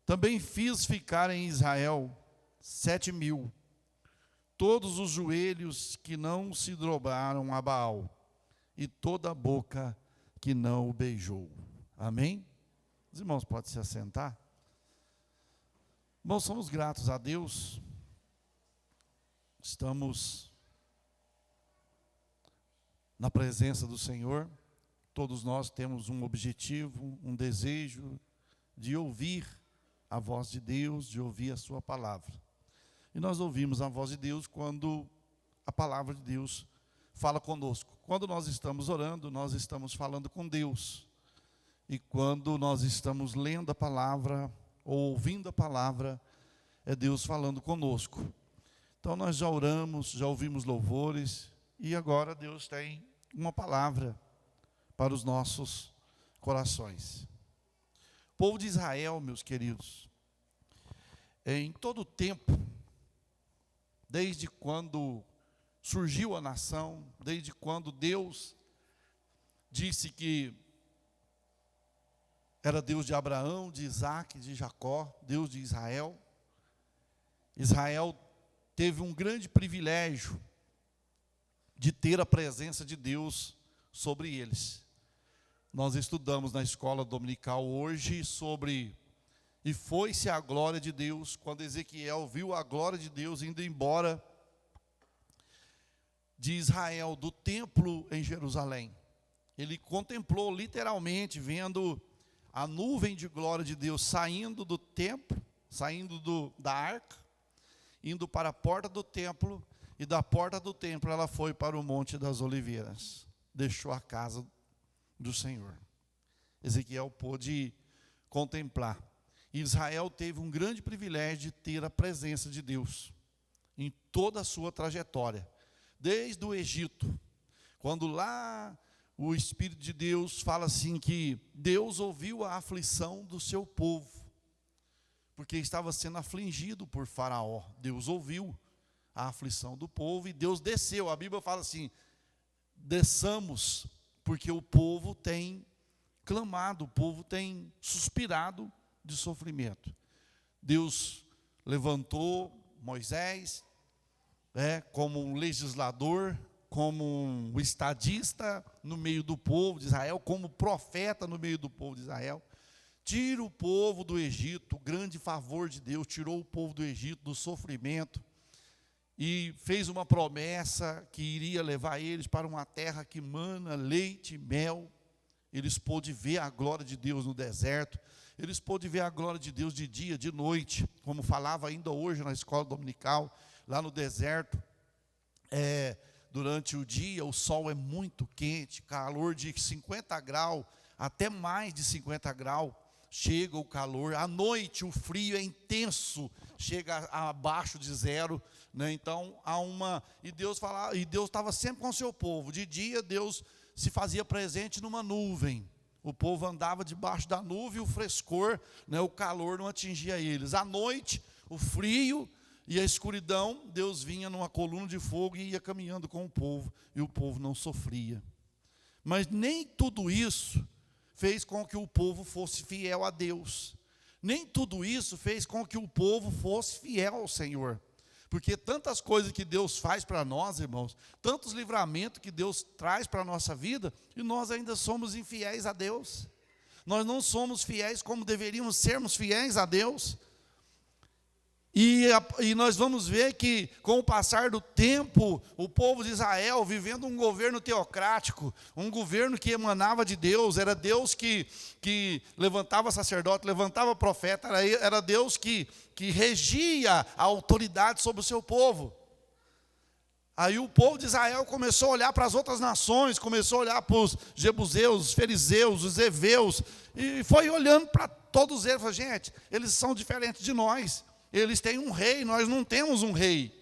Também fiz ficar em Israel 7.000, todos os joelhos que não se dobraram a Baal, e toda a boca que não o beijou. Amém? Os irmãos podem se assentar. Irmãos, somos gratos a Deus. Estamos na presença do Senhor. Todos nós temos um objetivo, um desejo de ouvir a voz de Deus, de ouvir a sua palavra. E nós ouvimos a voz de Deus quando a palavra de Deus fala conosco. Quando nós estamos orando, nós estamos falando com Deus. E quando nós estamos lendo a palavra, ou ouvindo a palavra, é Deus falando conosco. Então nós já oramos, já ouvimos louvores, e agora Deus tem uma palavra para os nossos corações. O povo de Israel, meus queridos, em todo o tempo, desde quando surgiu a nação, desde quando Deus disse que era Deus de Abraão, de Isaac, de Jacó, Deus de Israel. Israel teve um grande privilégio de ter a presença de Deus sobre eles. Nós estudamos na escola dominical hoje sobre "E foi-se a glória de Deus", quando Ezequiel viu a glória de Deus indo embora de Israel, do templo em Jerusalém. Ele contemplou literalmente, vendo a nuvem de glória de Deus saindo do templo, saindo da arca, indo para a porta do templo, e da porta do templo ela foi para o Monte das Oliveiras. Deixou a casa do Senhor. Ezequiel pôde contemplar. Israel teve um grande privilégio de ter a presença de Deus em toda a sua trajetória. Desde o Egito, quando lá o Espírito de Deus fala assim que Deus ouviu a aflição do seu povo, porque estava sendo afligido por Faraó. Deus ouviu a aflição do povo e Deus desceu. A Bíblia fala assim: desçamos, porque o povo tem clamado, o povo tem suspirado de sofrimento. Deus levantou Moisés como um legislador, como um estadista no meio do povo de Israel, como profeta no meio do povo de Israel. Tira o povo do Egito, o grande favor de Deus, tirou o povo do Egito, do sofrimento, e fez uma promessa que iria levar eles para uma terra que mana leite e mel. Eles pôde ver a glória de Deus no deserto, eles pôde ver a glória de Deus de dia, de noite, como falava ainda hoje na escola dominical, lá no deserto. Durante o dia o sol é muito quente, calor de 50 graus, até mais de 50 graus, chega o calor. À noite o frio é intenso, chega abaixo de zero, né? Então e Deus estava sempre com o seu povo. De dia Deus se fazia presente numa nuvem, o povo andava debaixo da nuvem, o frescor, né, o calor não atingia eles. À noite o frio e a escuridão, Deus vinha numa coluna de fogo e ia caminhando com o povo, e o povo não sofria. Mas nem tudo isso fez com que o povo fosse fiel a Deus. Nem tudo isso fez com que o povo fosse fiel ao Senhor. Porque tantas coisas que Deus faz para nós, irmãos, tantos livramentos que Deus traz para a nossa vida, e nós ainda somos infiéis a Deus. Nós não somos fiéis como deveríamos sermos fiéis a Deus. E nós vamos ver que, com o passar do tempo, o povo de Israel, vivendo um governo teocrático, um governo que emanava de Deus, era Deus que levantava sacerdote, levantava profeta, era Deus que regia a autoridade sobre o seu povo. Aí o povo de Israel começou a olhar para as outras nações, começou a olhar para os jebuseus, os fariseus, os heveus, e foi olhando para todos eles, falou: gente, eles são diferentes de nós. Eles têm um rei, nós não temos um rei.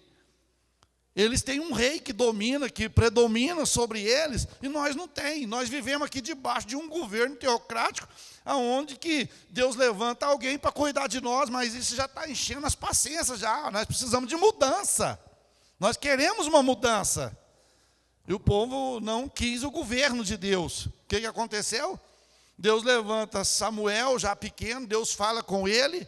Eles têm um rei que domina, que predomina sobre eles, e nós não temos. Nós vivemos aqui debaixo de um governo teocrático, onde que Deus levanta alguém para cuidar de nós, mas isso já está enchendo as paciências já. Nós precisamos de mudança. Nós queremos uma mudança. E o povo não quis o governo de Deus. O que aconteceu? Deus levanta Samuel, já pequeno, Deus fala com ele,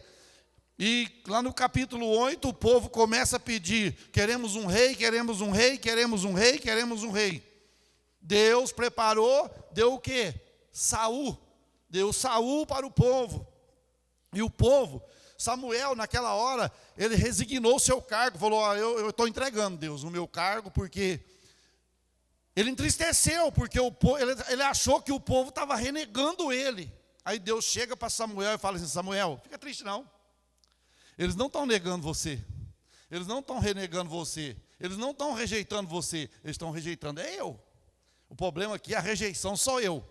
E lá no capítulo 8, o povo começa a pedir: queremos um rei, queremos um rei, queremos um rei, queremos um rei. Deus preparou, deu o quê? Saul. Deu Saul para o povo. E o povo, Samuel, naquela hora, ele resignou o seu cargo. Falou: eu estou entregando, Deus, o meu cargo, porque... Ele entristeceu, porque ele achou que o povo estava renegando ele. Aí Deus chega para Samuel e fala assim: Samuel, fica triste não. Eles não estão negando você. Eles não estão renegando você. Eles não estão rejeitando você. Eles estão rejeitando eu. O problema aqui, a rejeição sou eu.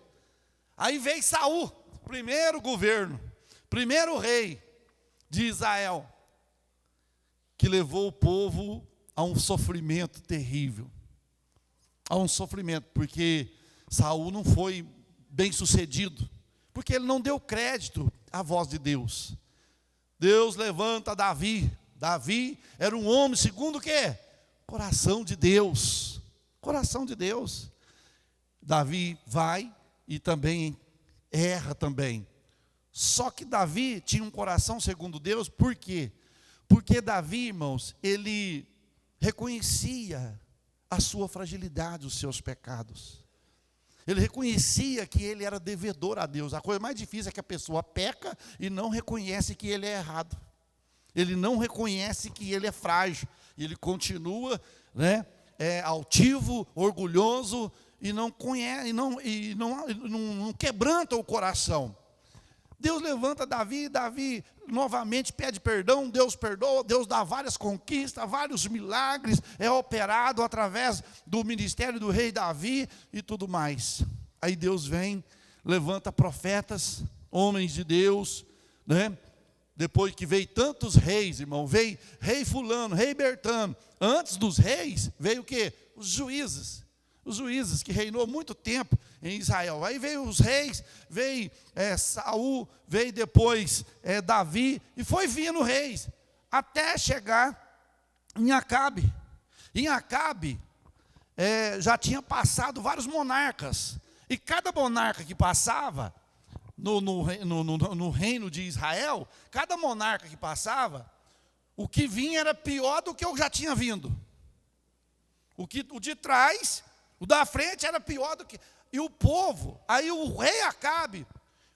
Aí veio Saul, primeiro governo, primeiro rei de Israel, que levou o povo a um sofrimento terrível. A um sofrimento, porque Saul não foi bem sucedido, porque ele não deu crédito à voz de Deus. Deus levanta Davi. Davi era um homem segundo o quê? Coração de Deus. Coração de Deus. Davi vai e também erra também. Só que Davi tinha um coração segundo Deus, por quê? Porque Davi, irmãos, ele reconhecia a sua fragilidade, os seus pecados. Ele reconhecia que ele era devedor a Deus. A coisa mais difícil é que a pessoa peca e não reconhece que ele é errado. Ele não reconhece que ele é frágil. Ele continua, altivo, orgulhoso e não conhece, não quebranta o coração. Deus levanta Davi, Davi novamente pede perdão, Deus perdoa, Deus dá várias conquistas, vários milagres, é operado através do ministério do rei Davi e tudo mais. Aí Deus vem, levanta profetas, homens de Deus, depois que veio tantos reis, irmão, veio rei fulano, rei Bertano. Antes dos reis, veio o quê? Os juízes que reinou muito tempo em Israel. Aí veio os reis, veio Saul, veio depois Davi, e foi vindo reis, até chegar em Acabe. Em Acabe, já tinha passado vários monarcas, e cada monarca que passava no reino de Israel, cada monarca que passava, o que vinha era pior do que o que já tinha vindo. O de trás, o da frente era pior do que... E o povo, aí o rei Acabe,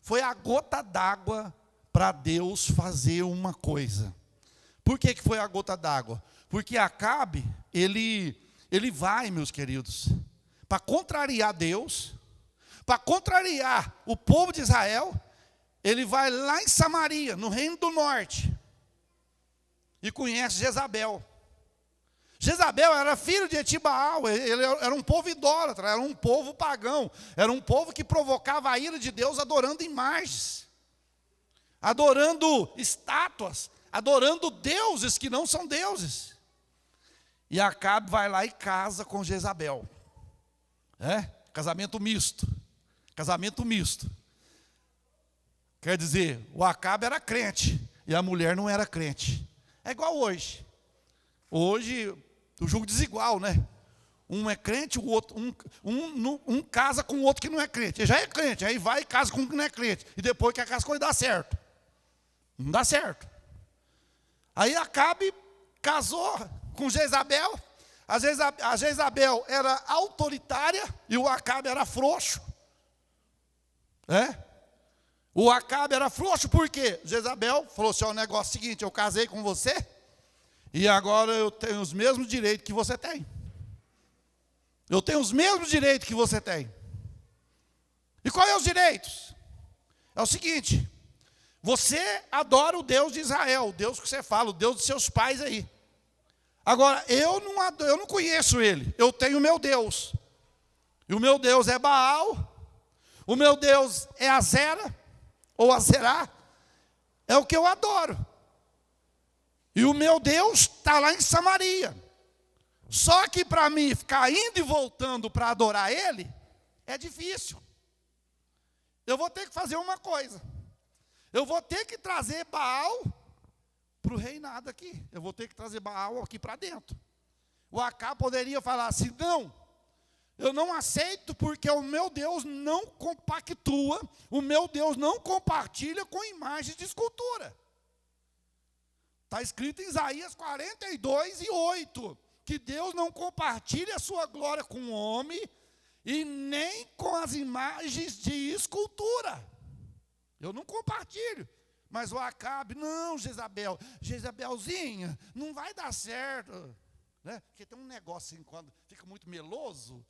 foi a gota d'água para Deus fazer uma coisa. Por que foi a gota d'água? Porque Acabe, ele vai, meus queridos, para contrariar Deus, para contrariar o povo de Israel, ele vai lá em Samaria, no reino do norte, e conhece Jezabel. Jezabel era filho de Etibaal, ele era um povo idólatra, era um povo pagão, era um povo que provocava a ira de Deus adorando imagens, adorando estátuas, adorando deuses que não são deuses. E Acabe vai lá e casa com Jezabel. Casamento misto. Casamento misto. Quer dizer, o Acabe era crente e a mulher não era crente. É igual hoje. Hoje, o julgo desigual, Um é crente, o outro, um casa com o outro que não é crente. Ele já é crente, aí vai e casa com um que não é crente. E depois quer que as coisas dão certo. Não dá certo. Aí Acabe casou com Jezabel. A Jezabel era autoritária e o Acabe era frouxo. O Acabe era frouxo por quê? Jezabel falou assim: o negócio é o seguinte, eu casei com você e agora eu tenho os mesmos direitos que você tem. Eu tenho os mesmos direitos que você tem. E qual é os direitos? É o seguinte: você adora o Deus de Israel, o Deus que você fala, o Deus dos seus pais aí. Agora, eu não conheço ele, eu tenho o meu Deus. E o meu Deus é Baal, o meu Deus é Azera, ou Azerá, é o que eu adoro. E o meu Deus está lá em Samaria. Só que para mim ficar indo e voltando para adorar ele, é difícil. Eu vou ter que fazer uma coisa. Eu vou ter que trazer Baal para o reinado aqui. Eu vou ter que trazer Baal aqui para dentro. O Acabe poderia falar assim: não, eu não aceito porque o meu Deus não compactua, o meu Deus não compartilha com imagens de escultura. Está escrito em Isaías 42:8, que Deus não compartilha a sua glória com o homem e nem com as imagens de escultura. Eu não compartilho. Mas o Acabe, não, Jezabelzinha, não vai dar certo. Né? Porque tem um negócio assim, quando fica muito meloso,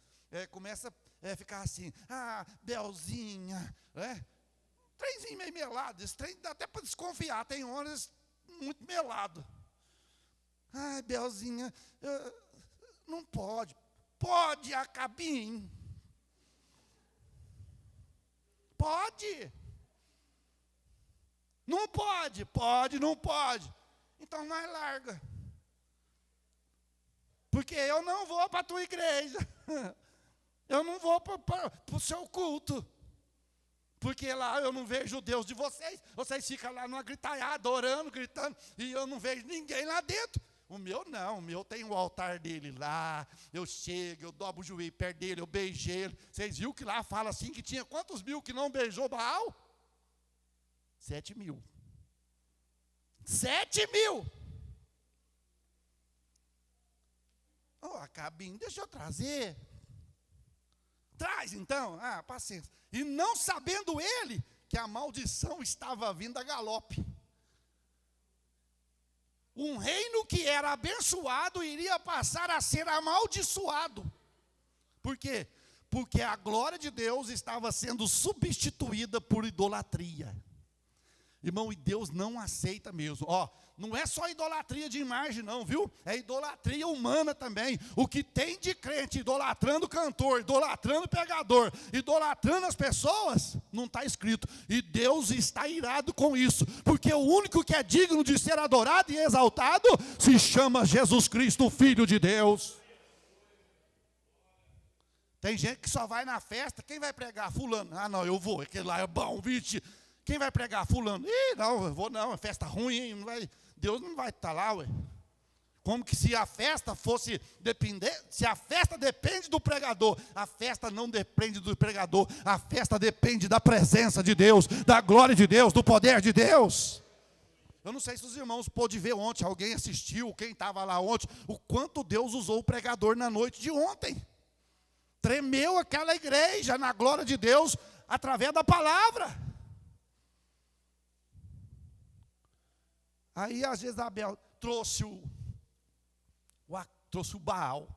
começa a ficar assim, Belzinha, né? Trenzinho meio melado, esse trem dá até para desconfiar, tem horas muito melado. Ai, Belzinha, não pode. Pode, Acabim. Pode. Não pode, não pode. Então nós larga. Porque eu não vou para a tua igreja. Eu não vou para o seu culto. Porque lá eu não vejo o Deus de vocês. Vocês ficam lá numa gritalhada, orando, gritando, e eu não vejo ninguém lá dentro. O meu não, o meu tem o altar dele lá. Eu chego, eu dobro o joelho perto dele, eu beijei ele. Vocês viram que lá fala assim que tinha quantos mil que não beijou Baal? 7.000. 7.000. Acabinho, deixa eu trazer. Traz então, paciência. E não sabendo ele que a maldição estava vindo a galope. Um reino que era abençoado iria passar a ser amaldiçoado. Por quê? Porque a glória de Deus estava sendo substituída por idolatria. Irmão, e Deus não aceita mesmo. Não é só idolatria de imagem não, viu? É idolatria humana também. O que tem de crente idolatrando cantor, idolatrando pregador, idolatrando as pessoas, não está escrito. E Deus está irado com isso. Porque o único que é digno de ser adorado e exaltado se chama Jesus Cristo, o Filho de Deus. Tem gente que só vai na festa, quem vai pregar? Fulano. Não, eu vou, aquele lá é bom, vixe. Quem vai pregar? Fulano. Não, eu vou não, é festa ruim, hein? Não vai, Deus não vai estar lá, ué. Como que se a festa fosse depender, se a festa depende do pregador, a festa não depende do pregador, a festa depende da presença de Deus, da glória de Deus, do poder de Deus. Eu não sei se os irmãos pôde ver ontem, alguém assistiu, quem estava lá ontem, o quanto Deus usou o pregador na noite de ontem. Tremeu aquela igreja na glória de Deus, através da palavra. Aí a Jezabel trouxe o Baal.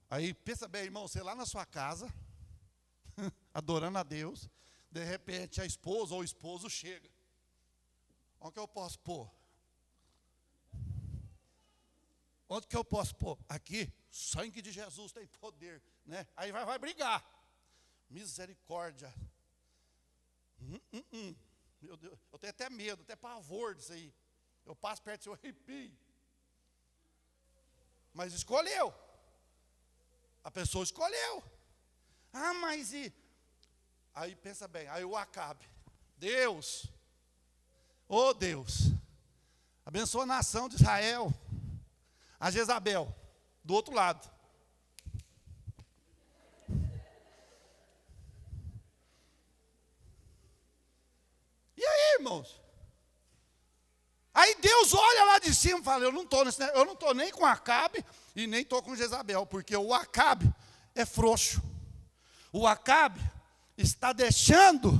Aí pensa bem, irmão, você lá na sua casa, adorando a Deus, de repente a esposa ou o esposo chega. Onde que eu posso pôr? Onde que eu posso pôr? Aqui, sangue de Jesus tem poder, né? Aí vai brigar. Misericórdia. Meu Deus, eu tenho até medo, até pavor disso aí. Eu passo perto do seu arrepio. Mas escolheu. A pessoa escolheu. Mas e... Aí pensa bem, aí o Acabe. Deus, Deus, abençoa a nação de Israel. A Jezabel, do outro lado. E aí, irmãos? Aí Deus olha lá de cima e fala, eu não estou nem com Acabe e nem estou com Jezabel, porque o Acabe é frouxo. O Acabe está deixando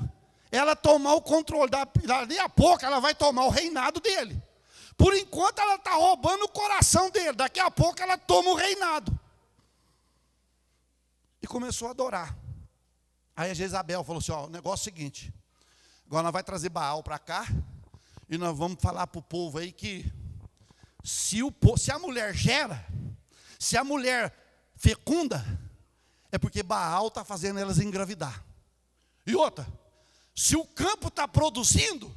ela tomar o controle. Dali a pouco ela vai tomar o reinado dele. Por enquanto ela está roubando o coração dele. Daqui a pouco ela toma o reinado. E começou a adorar. Aí a Jezabel falou assim, o negócio é o seguinte. Agora nós vamos trazer Baal para cá. E nós vamos falar para o povo aí que se a mulher gera, se a mulher fecunda, é porque Baal está fazendo elas engravidar. E outra, se o campo está produzindo,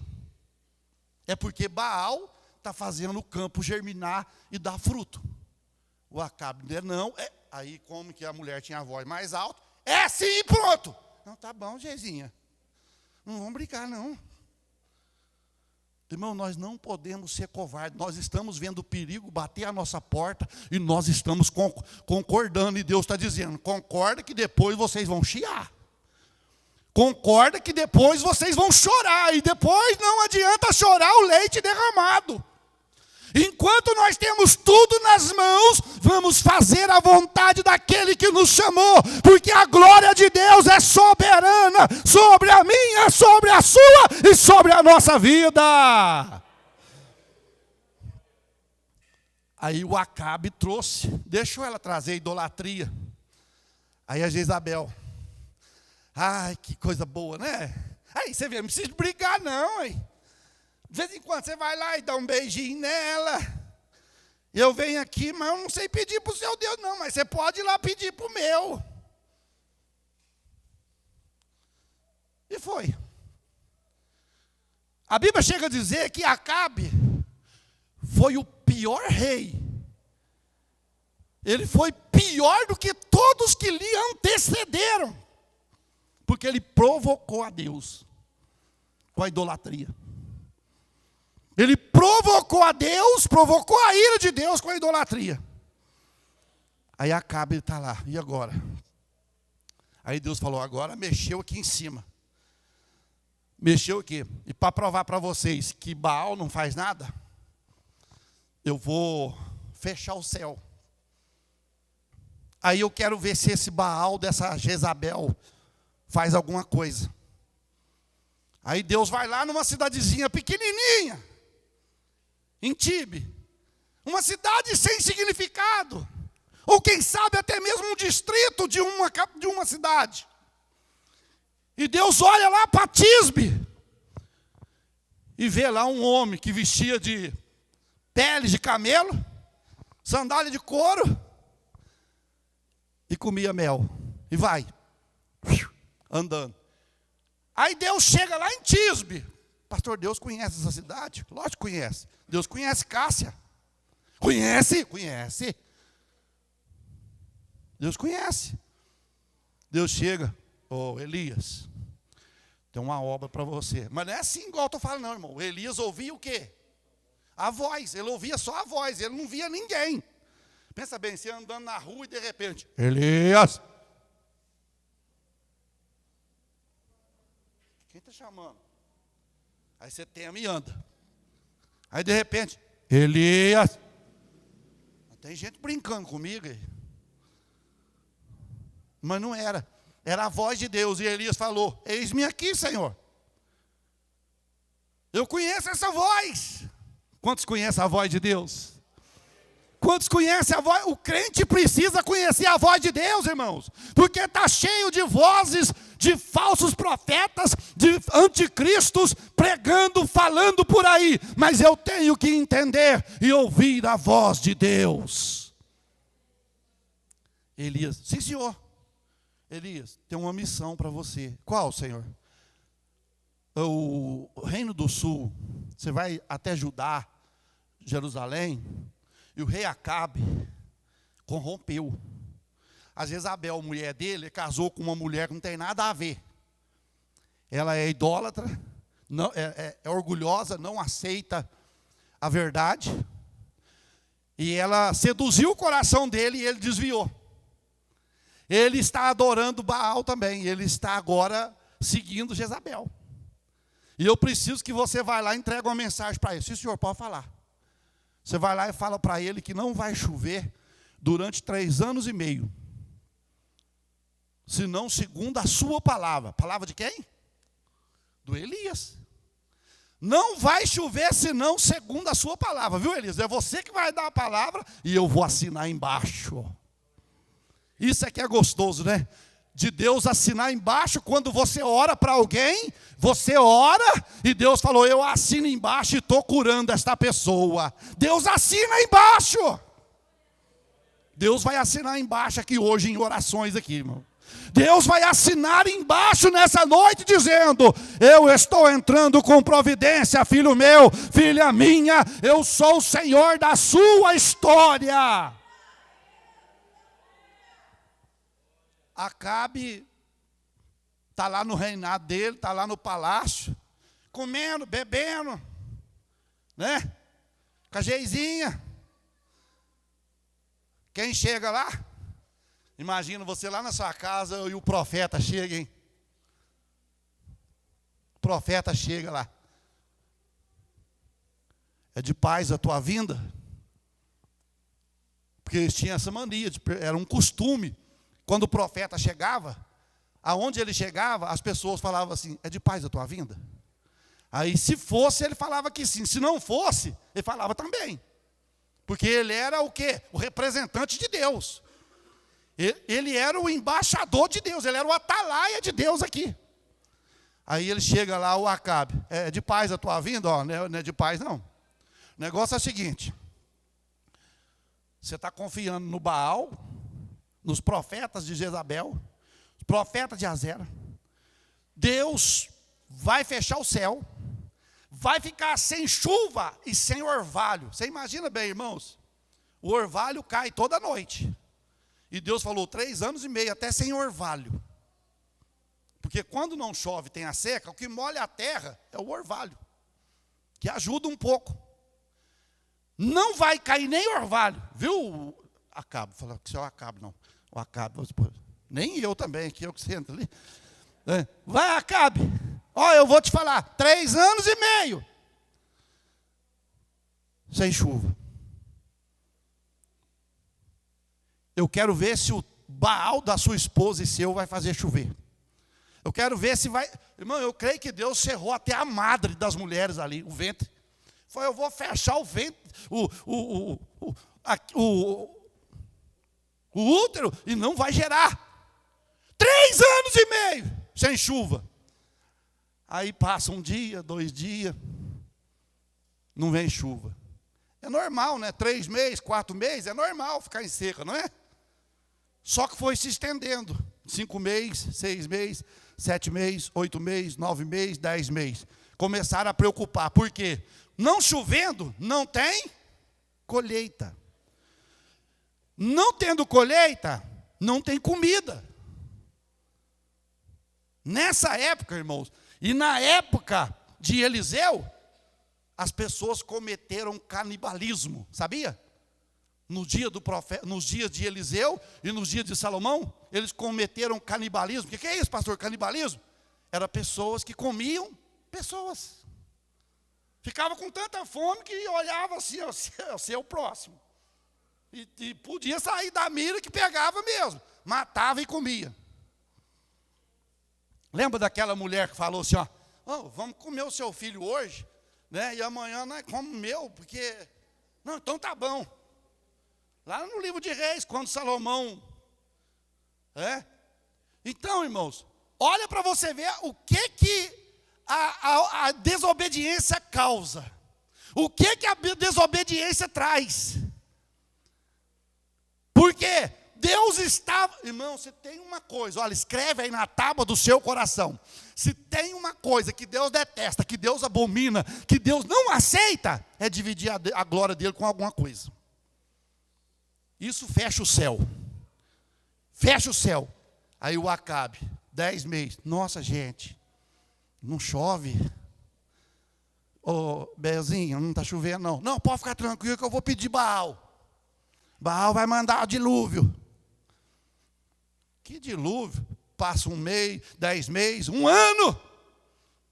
é porque Baal está fazendo o campo germinar e dar fruto. O Acabe não, aí como que a mulher tinha a voz mais alta, sim e pronto. Não, tá bom, Jezinha, não vamos brincar não. Irmão, nós não podemos ser covardes. Nós estamos vendo o perigo bater a nossa porta e nós estamos concordando. E Deus está dizendo, concorda que depois vocês vão chiar. Concorda que depois vocês vão chorar, e depois não adianta chorar o leite derramado. Enquanto nós temos tudo nas mãos, vamos fazer a vontade daquele que nos chamou, porque a glória de Deus é soberana sobre a minha, sobre a sua e sobre a nossa vida. Aí o Acabe deixou ela trazer idolatria. Aí a Jezabel, ai, que coisa boa, né? Aí você vê, não precisa brigar não, aí. De vez em quando você vai lá e dá um beijinho nela. Eu venho aqui, mas eu não sei pedir para o seu Deus não, mas você pode ir lá pedir para o meu. E foi. A Bíblia chega a dizer que Acabe foi o pior rei. Ele foi pior do que todos que lhe antecederam. Porque ele provocou a Deus com a idolatria. Ele provocou a Deus, provocou a ira de Deus com a idolatria. Aí Acabe está lá, e agora? Aí Deus falou, agora mexeu aqui em cima. Mexeu aqui. E para provar para vocês que Baal não faz nada, eu vou fechar o céu. Aí eu quero ver se esse Baal dessa Jezabel faz alguma coisa. Aí Deus vai lá numa cidadezinha pequenininha, em Tibe, uma cidade sem significado, ou quem sabe até mesmo um distrito de uma cidade. E Deus olha lá para Tisbe e vê lá um homem que vestia de pele de camelo, sandália de couro e comia mel. E vai andando. Aí Deus chega lá em Tisbe. Pastor, Deus conhece essa cidade? Lógico que conhece. Deus conhece Cássia. Conhece? Conhece. Deus conhece. Deus chega, Elias, tem uma obra para você. Mas não é assim igual eu estou falando não, irmão. Elias ouvia o quê? A voz. Ele ouvia só a voz, ele não via ninguém. Pensa bem, você andando na rua e de repente, Elias. Quem está chamando? Aí você teme e anda. Aí de repente, Elias. Tem gente brincando comigo aí. Mas não era. Era a voz de Deus. E Elias falou, eis-me aqui, Senhor. Eu conheço essa voz. Quantos conhecem a voz de Deus? Quantos conhecem a voz? O crente precisa conhecer a voz de Deus, irmãos. Porque está cheio de vozes, de falsos profetas, de anticristos, pregando, falando por aí. Mas eu tenho que entender e ouvir a voz de Deus. Elias, sim senhor. Elias, tem uma missão para você. Qual, Senhor? O reino do sul, você vai até Judá, Jerusalém, e o rei Acabe corrompeu. A Jezabel, mulher dele, casou com uma mulher que não tem nada a ver. Ela é idólatra, não, é orgulhosa, não aceita a verdade. E ela seduziu o coração dele e ele desviou. Ele está adorando Baal também. Ele está agora seguindo Jezabel. E eu preciso que você vá lá e entregue uma mensagem para ele. Sim, senhor, pode falar. Você vai lá e fala para ele que não vai chover durante 3 anos e meio. Senão segundo a sua palavra. Palavra de quem? Do Elias. Não vai chover senão segundo a sua palavra. Viu, Elias? É você que vai dar a palavra e eu vou assinar embaixo. Isso é que é gostoso, né? De Deus assinar embaixo. Quando você ora para alguém, você ora e Deus falou, eu assino embaixo e estou curando esta pessoa. Deus assina embaixo. Deus vai assinar embaixo aqui hoje em orações aqui, irmão. Deus vai assinar embaixo nessa noite dizendo, eu estou entrando com providência, filho meu, filha minha, eu sou o Senhor da sua história. Acabe está lá no reinado dele, está lá no palácio, comendo, bebendo, né? Com a Geizinha. Quem chega lá? Imagina você lá na sua casa e o profeta chega, hein? profeta chega lá. É de paz a tua vinda? Porque eles tinham essa mania, era um costume. Quando o profeta chegava, aonde ele chegava, as pessoas falavam assim, é de paz a tua vinda? Aí se fosse, ele falava que sim. Se não fosse, ele falava também. Porque ele era o quê? O representante de Deus. Ele era o embaixador de Deus, ele era o atalaia de Deus aqui. Aí ele chega lá, o Acabe, é de paz a tua vinda? Ó, não é de paz não. O negócio é o seguinte, você está confiando no Baal, nos profetas de Jezabel, os profetas de Azera. Deus vai fechar o céu, vai ficar sem chuva e sem orvalho. Você imagina bem, irmãos? O orvalho cai toda noite. E Deus falou 3 anos e meio, até sem orvalho. Porque quando não chove, tem a seca, o que molha a terra é o orvalho, que ajuda um pouco. Não vai cair nem orvalho, viu? Acabe, fala que você é o Acabe, não. O Acabe, nem eu também, que eu que sento ali. Vai, Acabe, ó, eu vou te falar, 3 anos e meio, sem chuva. Eu quero ver se o Baal da sua esposa e seu vai fazer chover. Eu quero ver se vai... Irmão, eu creio que Deus cerrou até a madre das mulheres ali, o ventre. Foi, eu vou fechar o ventre, o útero, e não vai gerar. 3 anos e meio, sem chuva. Aí passa 1 dia, 2 dias, não vem chuva. É normal, né? 3 meses, 4 meses, é normal ficar em seca, não é? Só que foi se estendendo. 5 meses, 6 meses, 7 meses, 8 meses, 9 meses, 10 meses. Começaram a preocupar. Por quê? Não chovendo, não tem colheita. Não tendo colheita, não tem comida. Nessa época, irmãos, e na época de Eliseu, as pessoas cometeram canibalismo, sabia? No dia do profeta, nos dias de Eliseu e nos dias de Salomão, eles cometeram canibalismo. O que é isso, pastor? Canibalismo? Era pessoas que comiam pessoas. Ficava com tanta fome que olhava assim, o seu próximo. E podia sair da mira que pegava mesmo. Matava e comia. Lembra daquela mulher que falou assim, ó, oh, vamos comer o seu filho hoje, né? E amanhã nós comemos o meu, porque... Não, então tá bom. Lá no livro de Reis, quando Salomão... Então, irmãos, olha para você ver o que a desobediência causa. O que a desobediência traz. Porque Deus estava... Irmão, você tem uma coisa, olha, escreve aí na tábua do seu coração. Se tem uma coisa que Deus detesta, que Deus abomina, que Deus não aceita, é dividir a glória dele com alguma coisa. Isso fecha o céu. Fecha o céu. Aí o Acabe, 10 meses. Nossa, gente, não chove. Ô, Bezinho, não está chovendo, não. Não, pode ficar tranquilo que eu vou pedir Baal. Baal vai mandar o dilúvio. Que dilúvio? Passa 1 mês, 10 meses, 1 ano.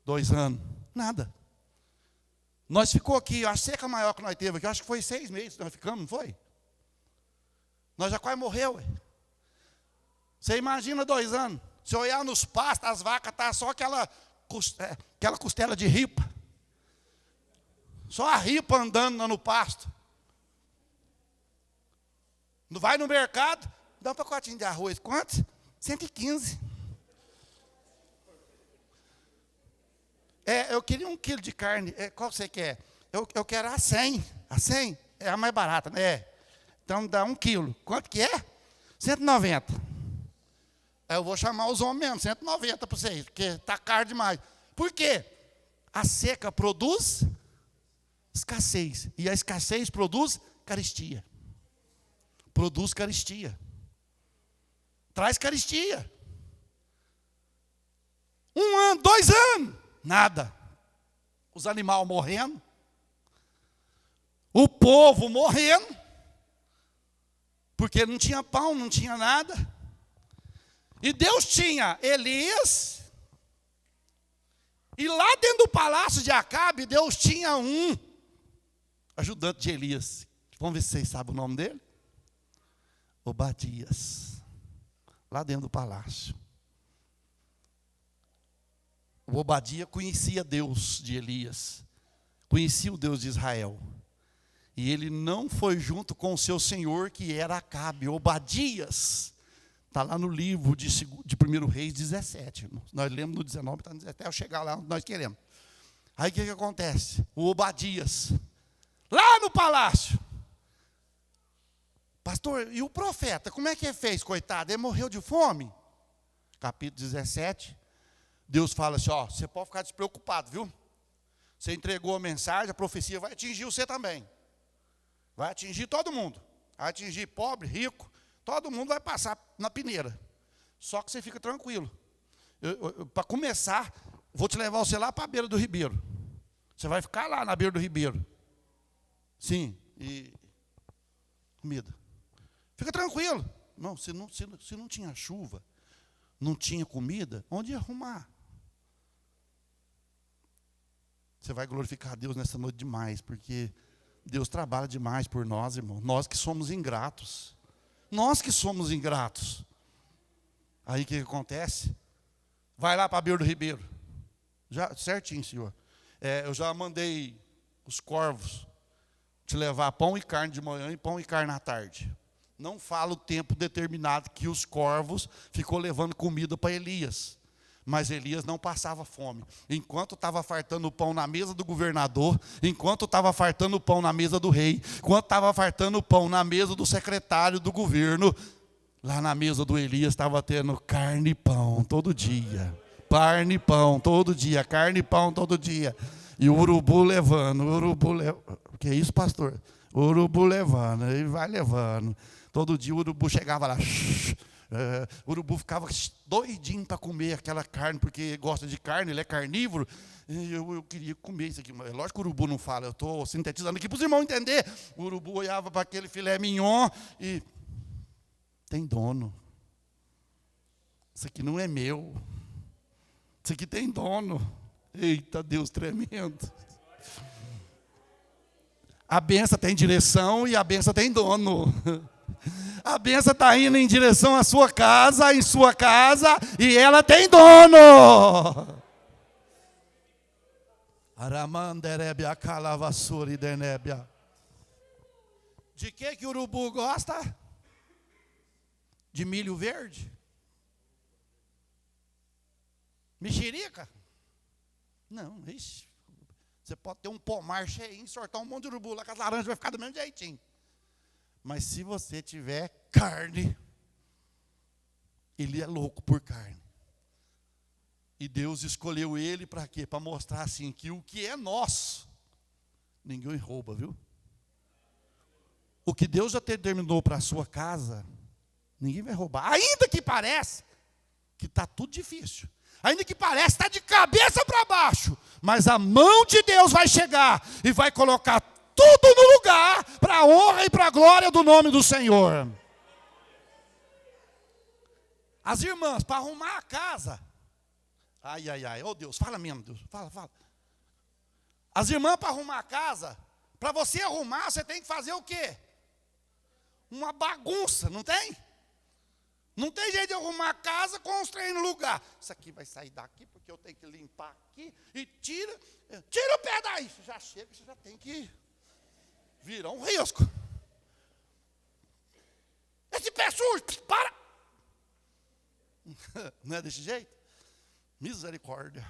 2 anos, nada. Nós ficou aqui, a seca maior que nós teve aqui, acho que foi 6 meses, nós ficamos, não foi? Nós já quase morreu. Você imagina 2 anos. Se olhar nos pastos, as vacas estão só aquela costela de ripa. Só a ripa andando no pasto. Vai no mercado, dá um pacotinho de arroz. Quantos? 115. Eu queria 1 quilo de carne. Qual você quer? Eu quero a 100. A 100 é a mais barata, né? Então dá 1 quilo. Quanto que é? 190. Eu vou chamar os homens mesmo, 190 para vocês, porque está caro demais. Por quê? A seca produz escassez. E a escassez produz carestia. Produz carestia. Traz carestia. 1 ano, 2 anos, nada. Os animais morrendo. O povo morrendo. Porque não tinha pão, não tinha nada. E Deus tinha Elias E lá dentro do palácio de Acabe, Deus tinha um ajudante de Elias. Vamos ver se vocês sabem o nome dele. Obadias. Lá dentro do palácio. O Obadia conhecia Deus de Elias. Conhecia o Deus de Israel. E ele não foi junto com o seu senhor, que era Acabe. Obadias. Está lá no livro de 1 Reis 17. Irmãos. Nós lemos no 19, está no 17, até eu chegar lá onde nós queremos. Aí o que acontece? O Obadias, lá no palácio. Pastor, e o profeta, como é que ele fez, coitado? Ele morreu de fome? Capítulo 17, Deus fala assim, ó, você pode ficar despreocupado, viu? Você entregou a mensagem, a profecia vai atingir você também. Vai atingir todo mundo. Vai atingir pobre, rico, todo mundo vai passar na peneira. Só que você fica tranquilo. Para começar, vou te levar você lá para a beira do ribeiro. Você vai ficar lá na beira do ribeiro. Sim, e comida. Fica tranquilo. Não, se não tinha chuva, não tinha comida, onde ia arrumar? Você vai glorificar a Deus nessa noite demais, porque Deus trabalha demais por nós, irmão. Nós que somos ingratos. Nós que somos ingratos. Aí o que acontece? Vai lá para a beira do ribeiro. Já, certinho, senhor. Eu já mandei os corvos te levar pão e carne de manhã e pão e carne à tarde. Não fala o tempo determinado que os corvos ficou levando comida para Elias. Mas Elias não passava fome. Enquanto estava fartando o pão na mesa do governador, enquanto estava fartando o pão na mesa do rei, enquanto estava fartando o pão na mesa do secretário do governo, lá na mesa do Elias estava tendo carne e pão todo dia. Carne e pão todo dia, carne e pão todo dia. E o urubu levando, O que é isso, pastor? O urubu levando, ele vai levando. Todo dia o urubu chegava lá. O urubu ficava doidinho para comer aquela carne, porque gosta de carne, ele é carnívoro. E eu queria comer isso aqui. Mas lógico que o urubu não fala, eu estou sintetizando aqui para os irmãos entenderem. O urubu olhava para aquele filé mignon e... Tem dono. Isso aqui não é meu. Isso aqui tem dono. Eita, Deus tremendo. A benção tem direção e a benção tem dono. A benção está indo em direção à sua casa, em sua casa, e ela tem dono. De que o urubu gosta? De milho verde? Mexerica? Não, ixi. Você pode ter um pomar cheio, sortar um monte de urubu lá com as laranjas, vai ficar do mesmo jeitinho. Mas se você tiver carne, ele é louco por carne. E Deus escolheu ele para quê? Para mostrar assim, que o que é nosso, ninguém rouba, viu? O que Deus já determinou para a sua casa, ninguém vai roubar. Ainda que pareça que está tudo difícil. Ainda que pareça estar de cabeça para baixo. Mas a mão de Deus vai chegar e vai colocar tudo no lugar para a honra e para a glória do nome do Senhor. As irmãs, para arrumar a casa. Ai, oh Deus, fala mesmo, Deus, fala. As irmãs, para arrumar a casa, para você arrumar, você tem que fazer o quê? Uma bagunça, não tem? Não tem jeito de arrumar a casa com os trem no lugar. Isso aqui vai sair daqui, porque eu tenho que limpar aqui. E tira o pé daí. Você já chega, você já tem que virar um risco. Esse pé sujo, para. Não é desse jeito? Misericórdia.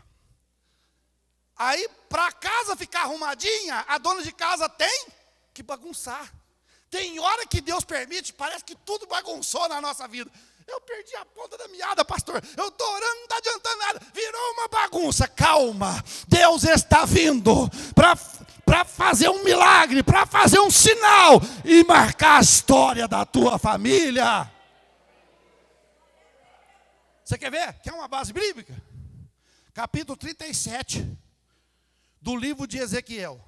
Aí, para a casa ficar arrumadinha, a dona de casa tem que bagunçar. Tem hora que Deus permite, parece que tudo bagunçou na nossa vida. Eu perdi a ponta da meada, pastor. Eu estou orando, não está adiantando nada. Virou uma bagunça. Calma. Deus está vindo para fazer um milagre, para fazer um sinal e marcar a história da tua família. Você quer ver? Quer uma base bíblica? Capítulo 37 do livro de Ezequiel.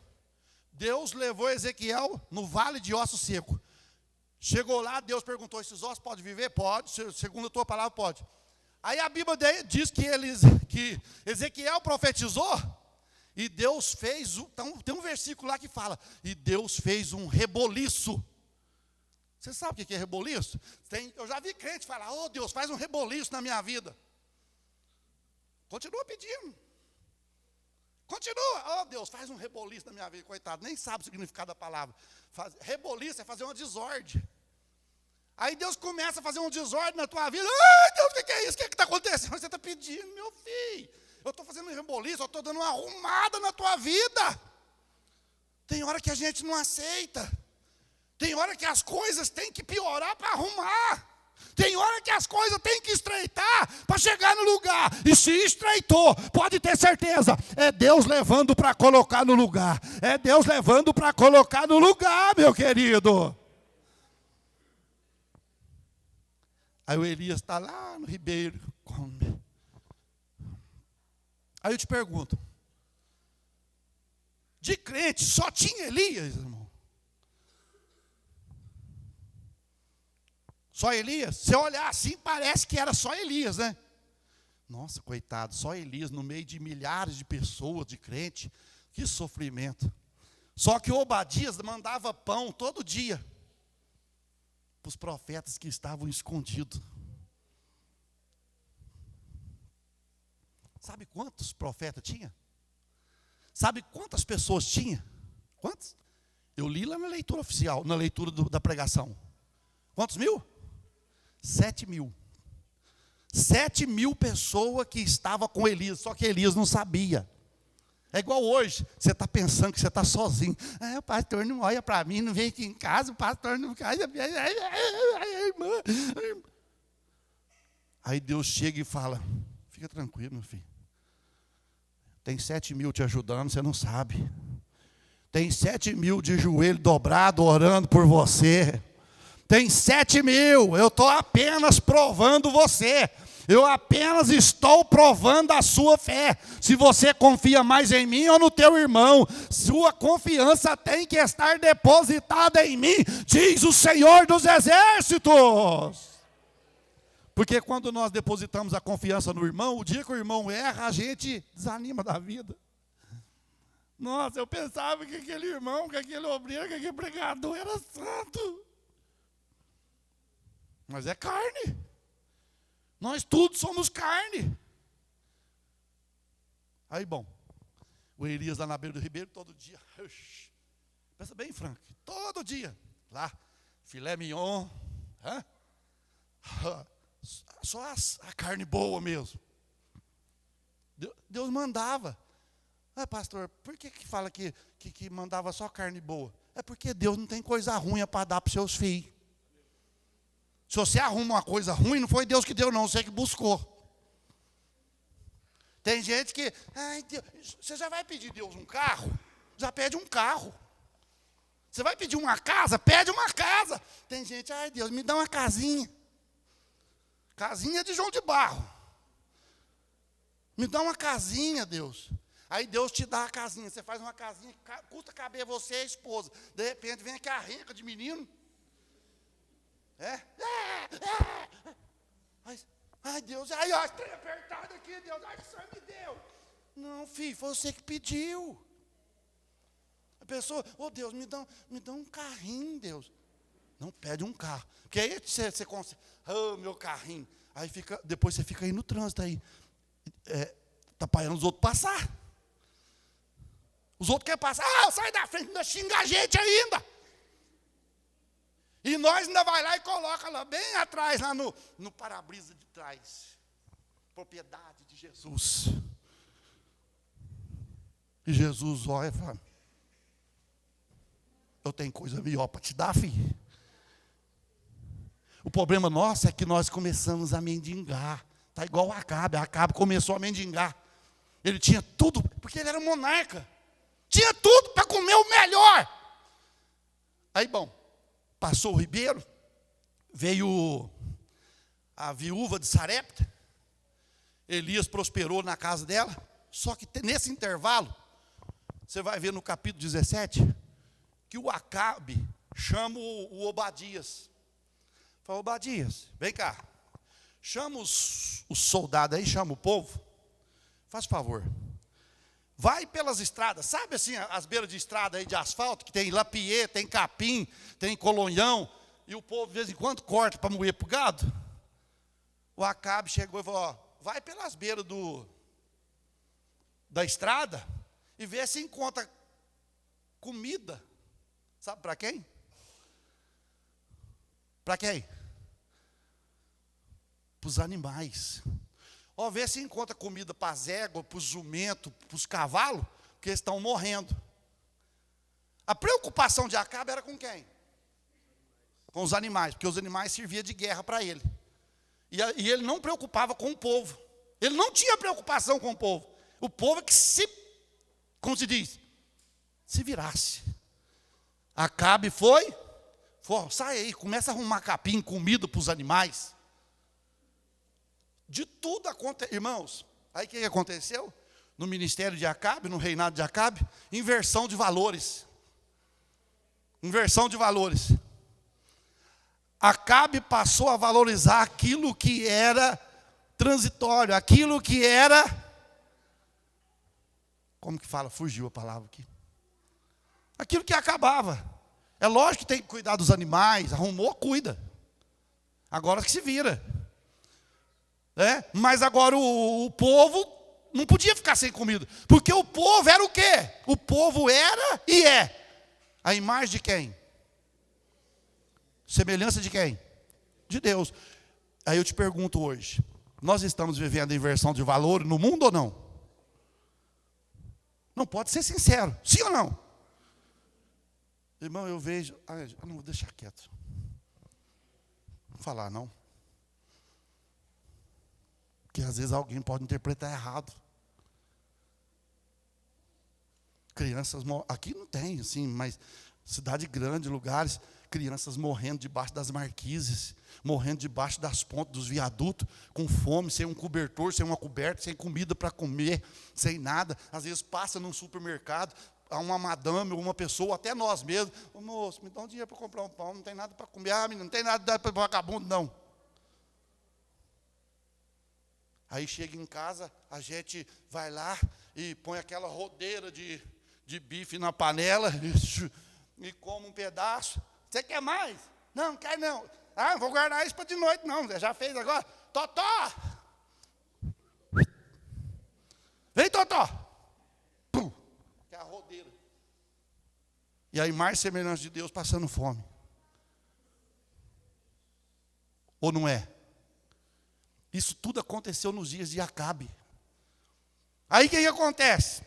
Deus levou Ezequiel no vale de ossos secos. Chegou lá, Deus perguntou, esses ossos podem viver? Pode, segundo a tua palavra, pode. Aí a Bíblia diz que Ezequiel profetizou, e Deus fez, então, tem um versículo lá que fala, e Deus fez um reboliço. Você sabe o que é reboliço? Eu já vi crente falar, oh Deus, faz um reboliço na minha vida. Continua pedindo. Continua, oh Deus, faz um reboliço na minha vida. Coitado, nem sabe o significado da palavra. Reboliço é fazer uma desordem. Aí Deus começa a fazer um desordem na tua vida. Ai Deus, o que é isso? O que está acontecendo? Você está pedindo, meu filho. Eu estou fazendo um reboliço, eu estou dando uma arrumada na tua vida. Tem hora que a gente não aceita. Tem hora que as coisas têm que piorar para arrumar. Tem hora que as coisas têm que estreitar para chegar no lugar. E se estreitou, pode ter certeza, é Deus levando para colocar no lugar. É Deus levando para colocar no lugar, meu querido. Aí o Elias está lá no ribeiro. Aí eu te pergunto, de crente só tinha Elias, irmão? Só Elias? Se olhar assim, parece que era só Elias, né? Nossa, coitado, só Elias no meio de milhares de pessoas, de crente. Que sofrimento. Só que Obadias mandava pão todo dia para os profetas que estavam escondidos. Sabe quantos profetas tinha? Sabe quantas pessoas tinha? Quantos? Eu li lá na leitura oficial, na leitura da pregação. Quantos mil? 7.000. 7.000 pessoas que estavam com Elias, só que Elias não sabia. É igual hoje, você está pensando que você está sozinho. O pastor não olha para mim, não vem aqui em casa, o pastor não... Aí Deus chega e fala, fica tranquilo, meu filho. Tem 7.000 te ajudando, você não sabe. Tem 7.000 de joelho dobrado, orando por você. Tem 7.000, eu estou apenas provando você. Eu apenas estou provando a sua fé. Se você confia mais em mim ou no teu irmão, sua confiança tem que estar depositada em mim, diz o Senhor dos Exércitos. Porque quando nós depositamos a confiança no irmão, o dia que o irmão erra, a gente desanima da vida. Nossa, eu pensava que aquele irmão, que aquele obreiro, que aquele pregador era santo. Mas é carne. Nós todos somos carne. Aí, bom, o Elias lá na beira do ribeiro, todo dia. Pensa bem, Frank, todo dia. Lá, filé mignon. Só a carne boa mesmo. Deus mandava. Pastor, por que fala que mandava só carne boa? É porque Deus não tem coisa ruim para dar para os seus filhos. Se você arruma uma coisa ruim, não foi Deus que deu não, você que buscou. Tem gente que, Deus, você já vai pedir Deus um carro? Já pede um carro. Você vai pedir uma casa? Pede uma casa. Tem gente, Deus, me dá uma casinha. Casinha de João de Barro. Me dá uma casinha, Deus. Aí Deus te dá a casinha. Você faz uma casinha, custa caber você e a esposa. De repente vem aqui a renca de menino. Deus, trem apertado aqui, Deus, que o Senhor me deu. Não, filho, foi você que pediu. A pessoa, Deus, me dá um carrinho, Deus. Não, pede um carro. Porque aí você consegue, meu carrinho. Aí depois você fica aí no trânsito aí, atrapalhando os outros passar. Os outros querem passar, sai da frente, ainda xinga a gente ainda. E nós ainda vai lá e coloca lá bem atrás, lá no para-brisa de trás. Propriedade de Jesus. E Jesus olha e fala, eu tenho coisa melhor para te dar, filho. O problema nosso é que nós começamos a mendigar. Está igual a Acabe começou a mendigar. Ele tinha tudo, porque ele era monarca. Tinha tudo para comer o melhor. Aí, bom, passou o ribeiro, veio a viúva de Sarepta, Elias prosperou na casa dela, só que nesse intervalo, você vai ver no capítulo 17, que o Acabe chama o Obadias. Fala, Obadias, vem cá, Chama os soldados aí, chama o povo. Faz favor. Vai pelas estradas, sabe assim, as beiras de estrada aí de asfalto, que tem lapiê, tem capim, tem colonhão, e o povo de vez em quando corta para moer para o gado. O Acabe chegou e falou, ó, vai pelas beiras da estrada e vê se encontra comida. Sabe para quem? Para quem? Para os animais. Ó, vê se encontra comida para as éguas, para os jumentos, para os cavalos, porque eles estão morrendo. A preocupação de Acabe era com quem? Com os animais, porque os animais serviam de guerra para ele. E ele não preocupava com o povo. Ele não tinha preocupação com o povo. O povo é que como se diz, se virasse. Acabe foi, sai aí, começa a arrumar capim, comida para os animais. De tudo aconteceu, irmãos. Aí o que aconteceu? No ministério de Acabe, no reinado de Acabe, inversão de valores. Inversão de valores. Acabe passou a valorizar aquilo que era transitório, aquilo que era, como que fala? Fugiu a palavra aqui. Aquilo que acabava. É lógico que tem que cuidar dos animais, arrumou, cuida. Agora que se vira. Mas agora o povo não podia ficar sem comida. Porque o povo era o quê? O povo era e é a imagem de quem? Semelhança de quem? De Deus. Aí eu te pergunto hoje, nós estamos vivendo a inversão de valor no mundo ou não? Não, pode ser sincero, sim ou não? Irmão, eu vejo, não vou deixar quieto. Não vou falar não. Porque às vezes alguém pode interpretar errado. Crianças, aqui não tem assim, mas cidade grande, lugares, crianças morrendo debaixo das marquises, morrendo debaixo das pontes dos viadutos, com fome, sem um cobertor, sem uma coberta, sem comida para comer, sem nada. Às vezes passa num supermercado, há uma madame, uma pessoa, até nós mesmos, ô moço, me dá um dinheiro para comprar um pão, não tem nada para comer, menino, não tem nada para vagabundo, não. Aí chega em casa, a gente vai lá e põe aquela rodeira de bife na panela e come um pedaço. Você quer mais? Não, quer não. Não vou guardar isso para de noite, não. Você já fez agora? Totó! Vem, Totó! Pum! Que é a rodeira. E aí, mais semelhança de Deus passando fome. Ou não é? Isso tudo aconteceu nos dias de Acabe. Aí o que acontece?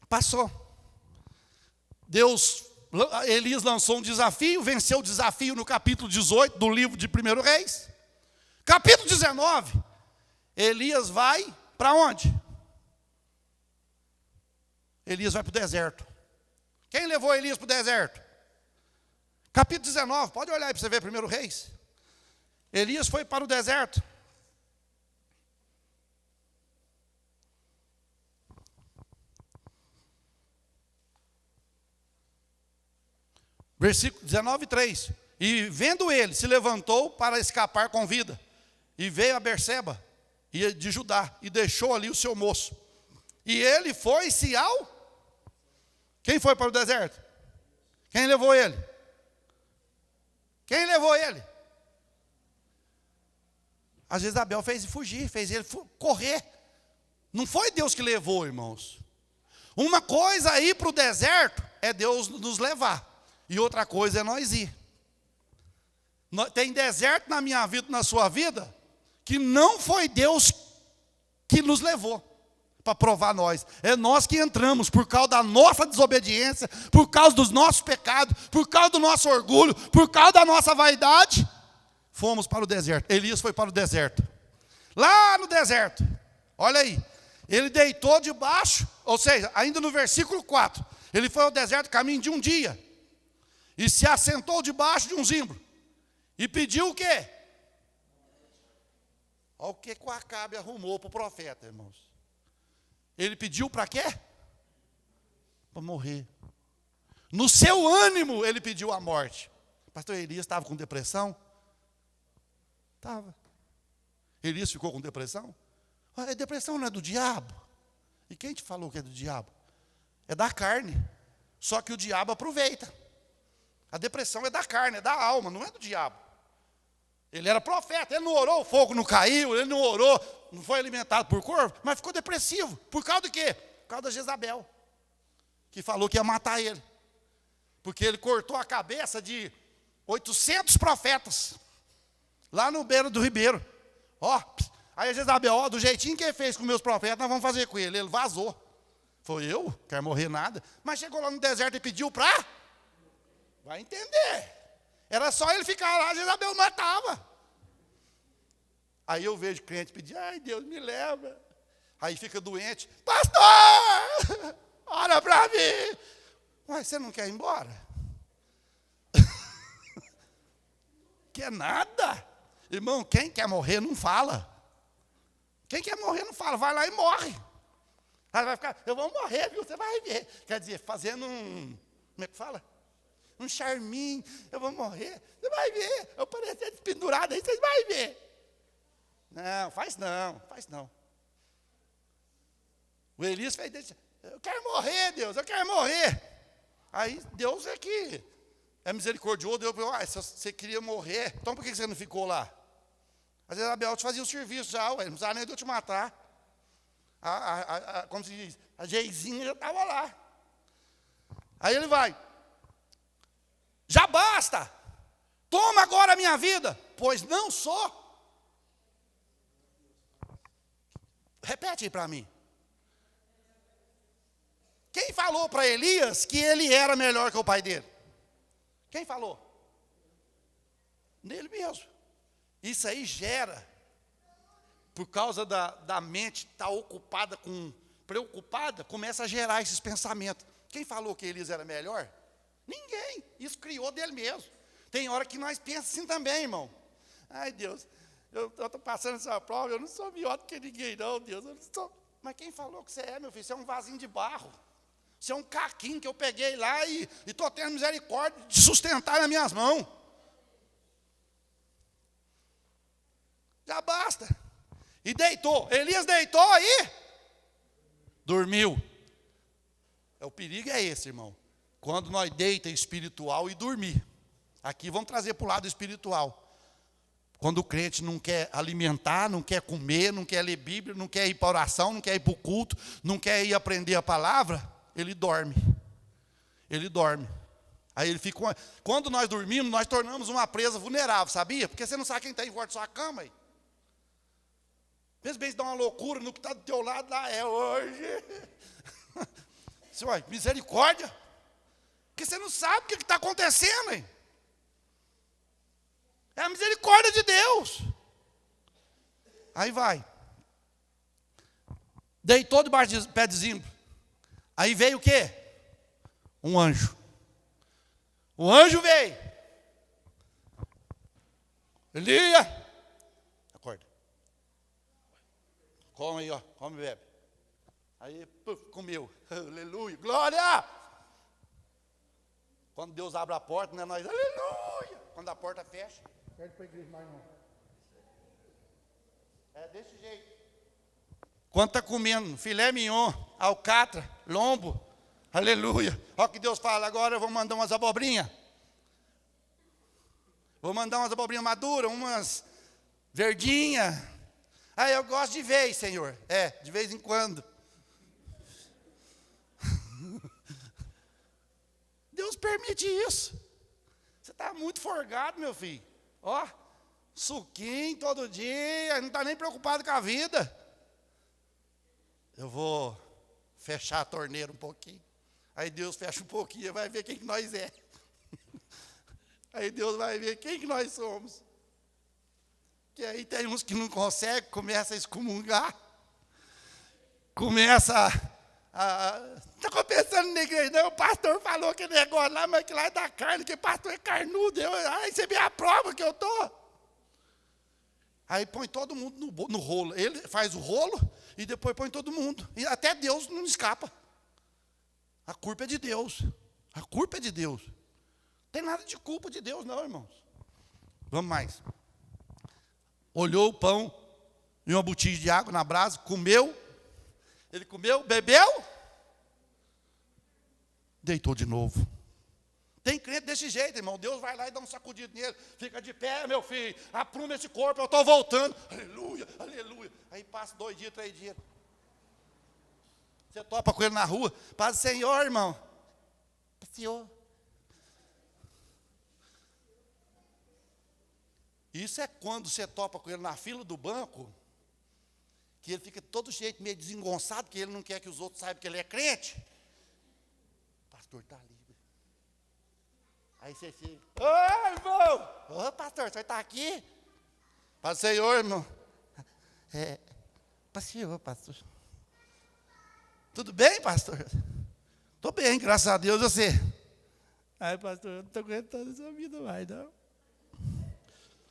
Passou. Elias lançou um desafio, venceu o desafio no capítulo 18 do livro de 1 Reis. Capítulo 19, Elias vai para onde? Elias vai para o deserto. Quem levou Elias para o deserto? Capítulo 19, pode olhar aí para você ver 1 Reis. Elias foi para o deserto. Versículo 19, 3. E vendo ele, se levantou para escapar com vida. E veio a Berseba, de Judá, e deixou ali o seu moço. E ele foi-se ao... Quem foi para o deserto? Quem levou ele? Quem levou ele? A Jezabel fez ele fugir, fez ele correr. Não foi Deus que levou, irmãos. Uma coisa é ir para o deserto é Deus nos levar. E outra coisa é nós ir. Tem deserto na minha vida, na sua vida, que não foi Deus que nos levou para provar nós. É nós que entramos por causa da nossa desobediência, por causa dos nossos pecados, por causa do nosso orgulho, por causa da nossa vaidade. Fomos para o deserto. Elias foi para o deserto. Lá no deserto, olha aí, ele deitou debaixo, ou seja, ainda no versículo 4, ele foi ao deserto caminho de um dia. E se assentou debaixo de um zimbro. E pediu o quê? Olha o que o Acabe arrumou para o profeta, irmãos. Ele pediu para quê? Para morrer. No seu ânimo, ele pediu a morte. Pastor Elias estava com depressão? Estava. Elias ficou com depressão? A depressão não é do diabo. E quem te falou que é do diabo? É da carne. Só que o diabo aproveita. A depressão é da carne, é da alma, não é do diabo. Ele era profeta, ele não orou, o fogo não caiu, ele não orou, não foi alimentado por corvo, mas ficou depressivo. Por causa do quê? Por causa da Jezabel, que falou que ia matar ele. Porque ele cortou a cabeça de 800 profetas, lá no beiro do ribeiro. Aí a Jezabel, do jeitinho que ele fez com meus profetas, nós vamos fazer com ele. Ele vazou. Foi eu, quero morrer nada. Mas chegou lá no deserto e pediu para... Vai entender. Era só ele ficar lá, Jezabel matava. Aí eu vejo crente pedir, ai Deus, me leva. Aí fica doente, pastor, ora para mim. Mas você não quer ir embora? Quer nada? Irmão, quem quer morrer não fala. Quem quer morrer não fala, vai lá e morre. Aí vai ficar, eu vou morrer, viu? Você vai ver. Quer dizer, fazendo como é que fala? Um charminho, eu vou morrer. Você vai ver, eu parecer despendurado aí, vocês vão ver. Não, faz não. O Elias fez desse, eu quero morrer, Deus, eu quero morrer. Aí Deus é que é misericordioso, Deus falou, se você queria morrer, então por que você não ficou lá? Às vezes a Abel te fazia o serviço já, não precisava nem de eu te matar. Como se diz, a Geizinha já estava lá. Aí ele vai, já basta, toma agora a minha vida, pois não sou. Repete aí para mim. Quem falou para Elias que ele era melhor que o pai dele? Quem falou? Nele mesmo. Isso aí gera, por causa da mente estar preocupada, começa a gerar esses pensamentos. Quem falou que Elias era melhor? Ninguém. Isso criou dele mesmo. Tem hora que nós pensamos assim também, irmão. Ai, Deus, eu estou passando essa prova, eu não sou melhor do que ninguém, não, Deus. Eu não sou. Mas quem falou que você é, meu filho? Você é um vasinho de barro. Você é um caquinho que eu peguei lá e estou tendo misericórdia de sustentar nas minhas mãos. Já basta. E deitou. Elias deitou aí. Dormiu. O perigo é esse, irmão. Quando nós deita espiritual e dormir. Aqui vamos trazer para o lado espiritual. Quando o crente não quer alimentar, não quer comer, não quer ler Bíblia, não quer ir para a oração, não quer ir para o culto, não quer ir aprender a palavra, ele dorme. Ele dorme. Aí ele fica. Quando nós dormimos, nós tornamos uma presa vulnerável, sabia? Porque você não sabe quem está em volta da sua cama aí. Pensa bem, se dá uma loucura no que está do teu lado lá, é hoje. Senhor, misericórdia. Porque você não sabe o que está acontecendo, hein? É a misericórdia de Deus. Aí vai. Deitou debaixo de pé de zimbro. Aí veio o quê? Um anjo. O anjo veio. Elias. Acorda. Come aí, ó. Come e bebe. Aí, puf, comeu. Aleluia. Glória. Quando Deus abre a porta, né, nós, aleluia. Quando a porta fecha, pede para a igreja mais não. É desse jeito. Quando está comendo filé mignon, alcatra, lombo, aleluia. Olha o que Deus fala, agora eu vou mandar umas abobrinhas. Vou mandar umas abobrinhas maduras, umas verdinhas. Ah, eu gosto de vez, Senhor. É, de vez em quando. Deus permite isso. Você está muito forgado, meu filho. Ó, suquinho todo dia, não está nem preocupado com a vida. Eu vou fechar a torneira um pouquinho. Aí Deus fecha um pouquinho, vai ver quem que nós é. Aí Deus vai ver quem que nós somos. Que aí tem uns que não conseguem, começa a excomungar. Começa não estou pensando na igreja, não. O pastor falou que negócio lá, mas que lá é da carne, que pastor é carnudo. Aí você vê a prova que eu estou. Aí põe todo mundo no rolo. Ele faz o rolo e depois põe todo mundo. E até Deus não escapa. A culpa é de Deus. A culpa é de Deus. Não tem nada de culpa de Deus, não, irmãos. Vamos mais. Olhou o pão e uma botija de água na brasa, comeu. Ele comeu, bebeu, deitou de novo. Tem crente desse jeito, irmão. Deus vai lá e dá um sacudido nele. Fica de pé, meu filho. Apruma esse corpo, eu estou voltando. Aleluia, aleluia. Aí passa 2 dias, 3 dias. Você topa com ele na rua. Paz do Senhor, irmão. Senhor. Isso é quando você topa com ele na fila do banco, que ele fica todo jeito, meio desengonçado, que ele não quer que os outros saibam que ele é crente. O pastor está ali. Aí você fica, ô irmão, ô pastor, você está aqui? Paz do Senhor, irmão. Pastor, pastor. Tudo bem, pastor? Estou bem, graças a Deus, você. Ai, pastor, eu não estou aguentando essa vida mais, não.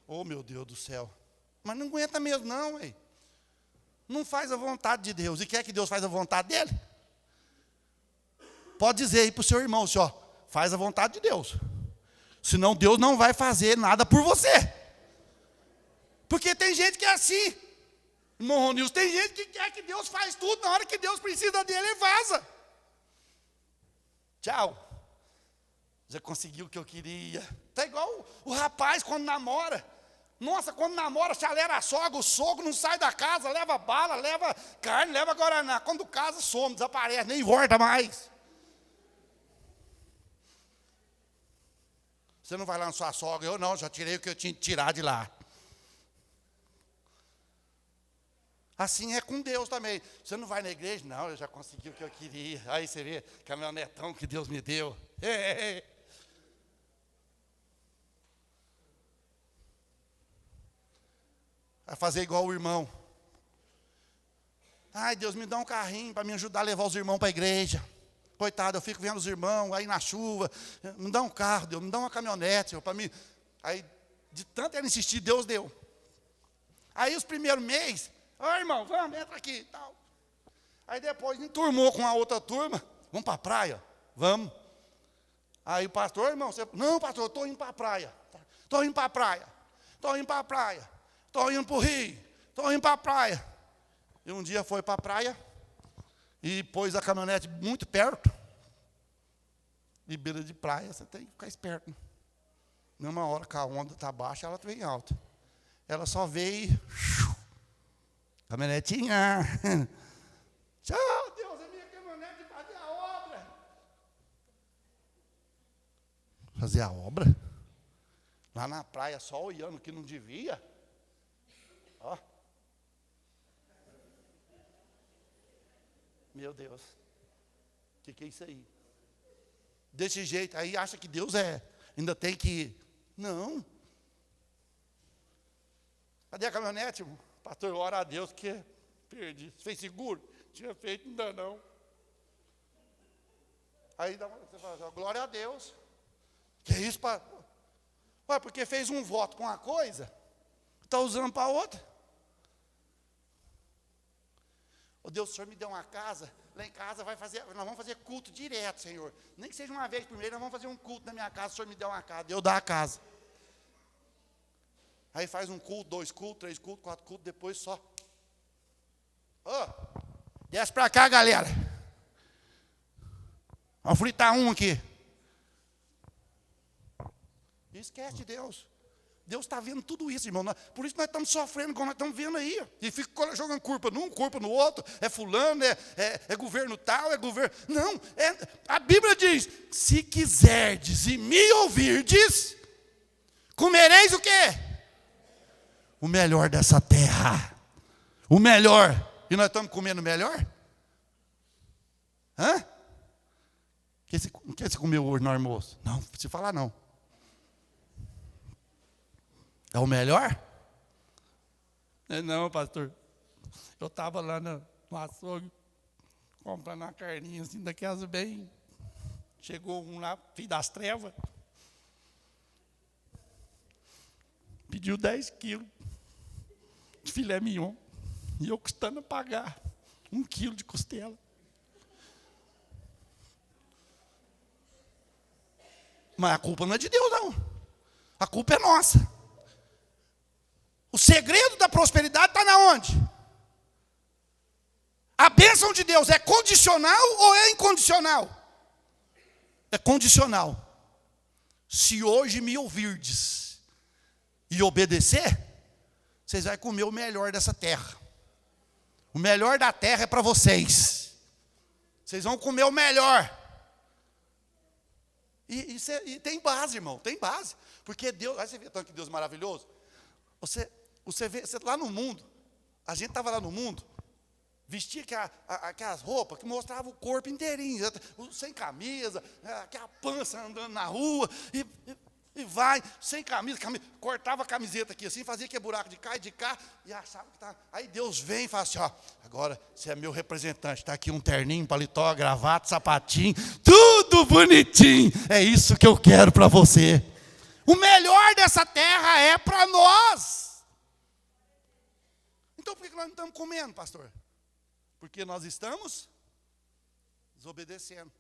Oh, meu Deus do céu. Mas não aguenta mesmo, não, ué. Não faz a vontade de Deus. E quer que Deus faça a vontade dele? Pode dizer aí para o seu irmão, assim, ó, faz a vontade de Deus. Senão Deus não vai fazer nada por você. Porque tem gente que é assim. Irmão Ronilson, tem gente que quer que Deus faz tudo, na hora que Deus precisa dele, ele vaza. Tchau. Já consegui o que eu queria. Está igual o rapaz quando namora. Nossa, quando namora, chalera a sogra, o sogro não sai da casa, leva bala, leva carne, leva guaraná. Quando casa, some, desaparece, nem volta mais. Você não vai lá na sua sogra, eu não, já tirei o que eu tinha que tirar de lá. Assim é com Deus também. Você não vai na igreja? Não, eu já consegui o que eu queria. Aí você vê, caminhonetão que Deus me deu. Vai fazer igual o irmão. Ai, Deus, me dá um carrinho para me ajudar a levar os irmãos para a igreja. Coitado, eu fico vendo os irmãos aí na chuva. Me dá um carro, Deus, me dá uma caminhonete para mim. Aí, de tanto ele insistir, Deus deu. Aí, os primeiros meses, irmão, vamos, entra aqui e tal. Aí, depois, enturmou com a outra turma. Vamos para a praia? Vamos. Aí, o pastor, irmão, você... Não, pastor, eu estou indo para a praia. Estou indo para a praia. Estou indo para a praia. Estou indo para o rio. Estou indo para a praia. E um dia foi para a praia. E pôs a caminhonete muito perto. E beira de praia, você tem que ficar esperto. Numa hora que a onda está baixa, ela vem alta. Ela só veio. Caminhonetinha. Tchau, Deus, é minha caminhonete de fazer a obra. Fazer a obra? Lá na praia, só olhando que não devia. Ó. Meu Deus, o que é isso aí? Desse jeito, aí acha que Deus ainda tem que... Não. Cadê a caminhonete? Pastor, ora a Deus que perdi. Fez seguro? Tinha feito, ainda não. Aí você fala, glória a Deus. Que é isso, pastor? Ué, porque fez um voto com uma coisa, está usando para outra. Oh, Deus, o Senhor me deu uma casa, lá em casa nós vamos fazer culto direto, Senhor. Nem que seja uma vez por mês, nós vamos fazer um culto na minha casa, o Senhor me deu uma casa, Deus dá a casa. Aí faz um culto, 2 cultos, 3 cultos, 4 cultos, depois só. Desce para cá, galera. Vamos fritar um aqui. Esquece de Deus. Deus está vendo tudo isso, irmão. Por isso nós estamos sofrendo, como nós estamos vendo aí. E fica jogando culpa num, culpa no outro. É fulano, é governo tal, é governo... Não, a Bíblia diz, se quiserdes e me ouvirdes, comereis o quê? O melhor dessa terra. O melhor. E nós estamos comendo o melhor? Hã? O que você comeu hoje no almoço? Não, se falar não. É o melhor? Não, pastor. Eu estava lá no açougue, comprando uma carninha assim, daquelas bem... Chegou um lá, filho das trevas. Pediu 10 quilos de filé mignon. E eu custando a pagar 1 quilo de costela. Mas a culpa não é de Deus, não. A culpa é nossa. O segredo da prosperidade está na onde? A bênção de Deus é condicional ou é incondicional? É condicional. Se hoje me ouvirdes e obedecer, vocês vão comer o melhor dessa terra. O melhor da terra é para vocês. Vocês vão comer o melhor. E tem base, irmão, tem base. Porque Deus, aí você vê tanto que Deus é maravilhoso. Você vê, lá no mundo, a gente estava lá no mundo, vestia aquelas roupas que mostravam o corpo inteirinho, sem camisa, aquela pança andando na rua, e vai, sem camisa, cortava a camiseta aqui assim, fazia aquele buraco de cá e de cá, e achava que estava. Aí Deus vem e fala assim, ó, agora você é meu representante, está aqui um terninho, paletó, gravata, sapatinho, tudo bonitinho, é isso que eu quero para você. O melhor dessa terra é para nós. Então por que nós não estamos comendo, pastor? Porque nós estamos desobedecendo.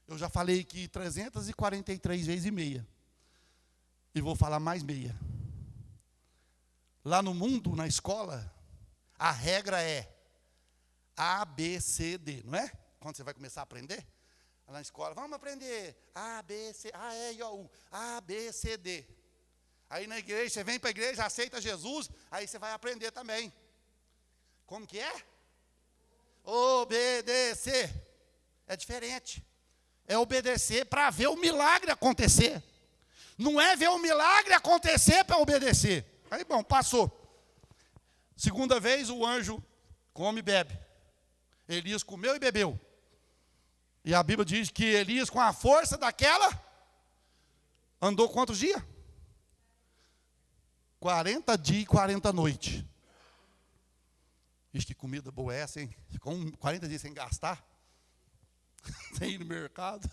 Eu já falei aqui 343 vezes e meia. E vou falar mais meia. Lá no mundo, na escola, a regra é A, B, C, D, não é? Quando você vai começar a aprender, na escola, vamos aprender A, B, C, A, E, I, O, U, A, B, C, D. Aí na igreja, você vem para a igreja, aceita Jesus, aí você vai aprender também. Como que é? Obedecer. É diferente. É obedecer para ver o milagre acontecer. Não é ver o milagre acontecer para obedecer. Aí, bom, passou. Segunda vez, o anjo come e bebe. Elias comeu e bebeu. E a Bíblia diz que Elias, com a força daquela, andou quantos dias? 40 dias e 40 noites. Ixi, que comida boa é essa, hein? Ficou 40 dias sem gastar. Sem ir no mercado.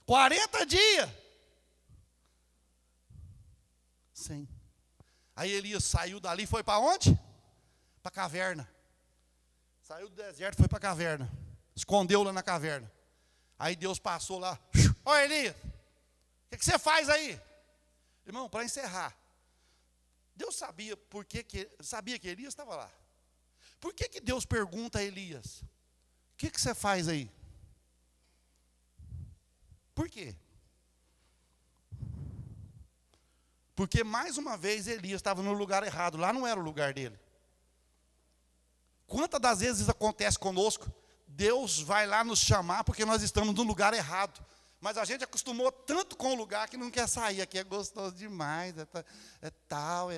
40 dias. Sim. Aí Elias saiu dali e foi para onde? Para a caverna. Saiu do deserto e foi para a caverna. Escondeu lá na caverna. Aí Deus passou lá. Ô Elias, o que você faz aí? Irmão, para encerrar. Deus sabia sabia que Elias estava lá. Por que Deus pergunta a Elias? O que você faz aí? Por quê? Porque mais uma vez Elias estava no lugar errado. Lá não era o lugar dele. Quantas das vezes isso acontece conosco? Deus vai lá nos chamar porque nós estamos no lugar errado. Mas a gente acostumou tanto com o lugar que não quer sair. Aqui é gostoso demais, é tal.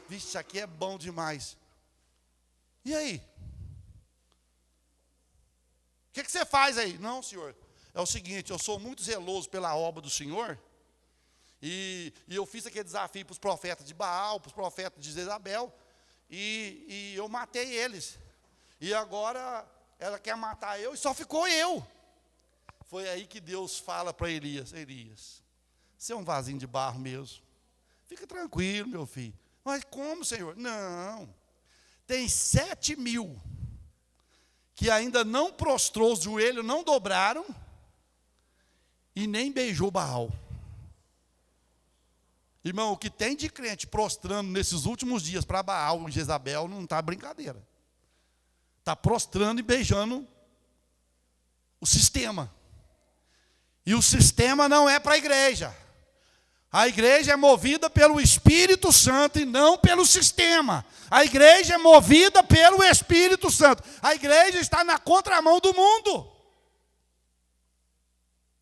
Vixe, aqui é bom demais. E aí? O que você faz aí? Não, senhor, é o seguinte, eu sou muito zeloso pela obra do Senhor. E eu fiz aquele desafio para os profetas de Baal, para os profetas de Jezabel. E eu matei eles. E agora ela quer matar eu e só ficou eu. Foi aí que Deus fala para Elias, Elias, você é um vasinho de barro mesmo. Fica tranquilo, meu filho. Mas como, Senhor? Não. Tem 7.000 que ainda não prostrou os joelhos, não dobraram e nem beijou Baal. Irmão, o que tem de crente prostrando nesses últimos dias para Baal e Jezabel não está brincadeira. Está prostrando e beijando o sistema. E o sistema não é para a igreja. A igreja é movida pelo Espírito Santo e não pelo sistema. A igreja é movida pelo Espírito Santo. A igreja está na contramão do mundo.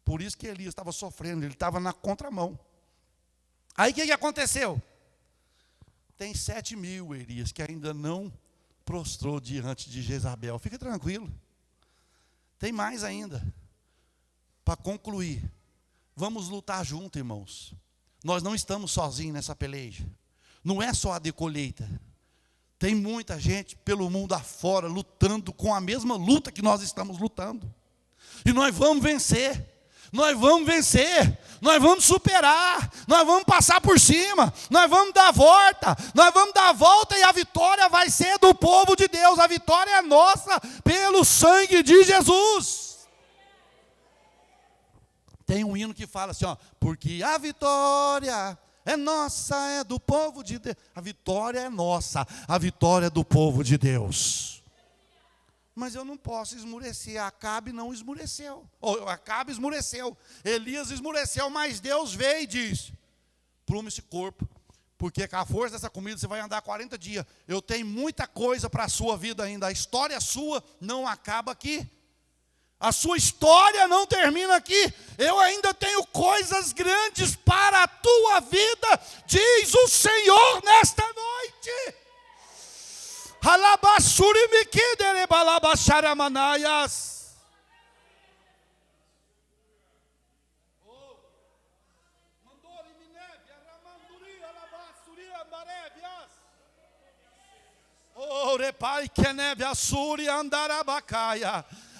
Por isso que Elias estava sofrendo, ele estava na contramão. Aí o que aconteceu? Tem 7.000, Elias, que ainda não prostrou diante de Jezabel. Fica tranquilo. Tem mais ainda. Para concluir, vamos lutar junto, irmãos. Nós não estamos sozinhos nessa peleja. Não é só a de colheita. Tem muita gente pelo mundo afora lutando com a mesma luta que nós estamos lutando. E nós vamos vencer. Nós vamos vencer. Nós vamos superar. Nós vamos passar por cima. Nós vamos dar a volta. Nós vamos dar a volta e a vitória vai ser do povo de Deus. A vitória é nossa pelo sangue de Jesus. Tem um hino que fala assim, ó, porque a vitória é nossa, é do povo de Deus. A vitória é nossa, a vitória é do povo de Deus. Mas eu não posso esmurecer. Acabe não esmureceu. Acabe esmureceu. Elias esmureceu, mas Deus veio e disse: prume esse corpo, porque com a força dessa comida você vai andar 40 dias. Eu tenho muita coisa para a sua vida ainda. A história sua não acaba aqui. A sua história não termina aqui. Eu ainda tenho coisas grandes para a tua vida, diz o Senhor nesta noite.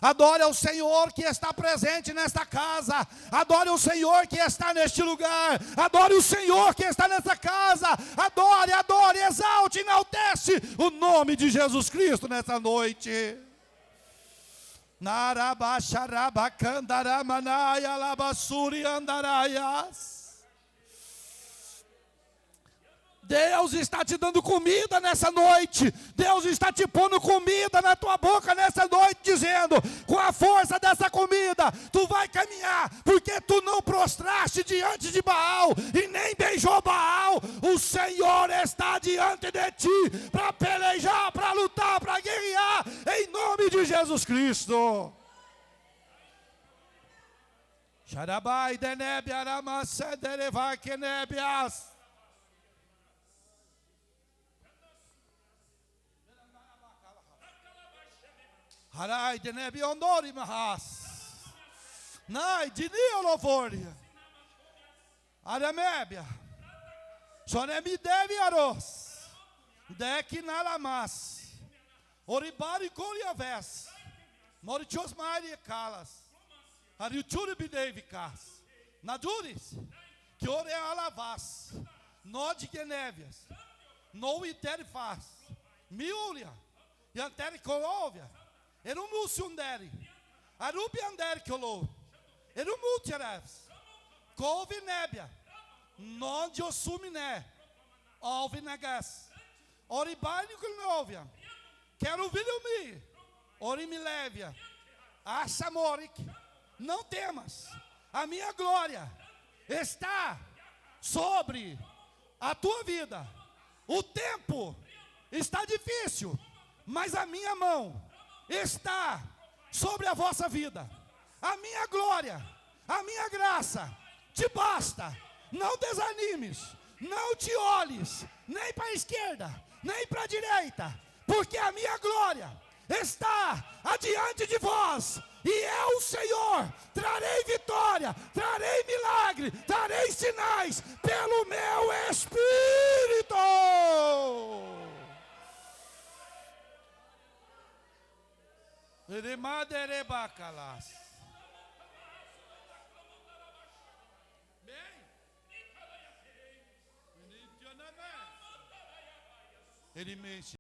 Adore ao Senhor que está presente nesta casa. Adore o Senhor que está neste lugar. Adore o Senhor que está nessa casa. Adore, adore, exalte, enaltece o nome de Jesus Cristo nessa noite. Narabasharabakandaramanaia labassuri andaraias. Deus está te dando comida nessa noite. Deus está te pondo comida na tua boca nessa noite, dizendo: com a força dessa comida, tu vai caminhar, porque tu não prostraste diante de Baal, e nem beijou Baal. O Senhor está diante de ti, para pelejar, para lutar, para guerrear, em nome de Jesus Cristo. Xarabai denebe aramasedereva kenebias. Harai de nebi ondori mahas. Nai de niolovoria. Aramébia. Sonemi devi aros. Deki nalamas. Oribari coriaves. Morichos maria calas. Ariuchuri bidevikas. Naduris. Que ore alavas. Nod genévias. No iterifas. Miúria. Yanteri colovia. Erumuciunderi, Arubianderi Kolo, Erumutiarevs, Colvinébia, Nondiosuminé, Alvinegas, Oribani Kulovia, Queruvilumi, Orimilévia, Assamoric. Não temas, a minha glória está sobre a tua vida. O tempo está difícil, mas a minha mão está sobre a vossa vida. A minha glória, a minha graça te basta. Não desanimes, não te olhes nem para a esquerda, nem para a direita, porque a minha glória está adiante de vós. E eu, Senhor, trarei vitória, trarei milagre, trarei sinais pelo meu Espírito. Ele mexe.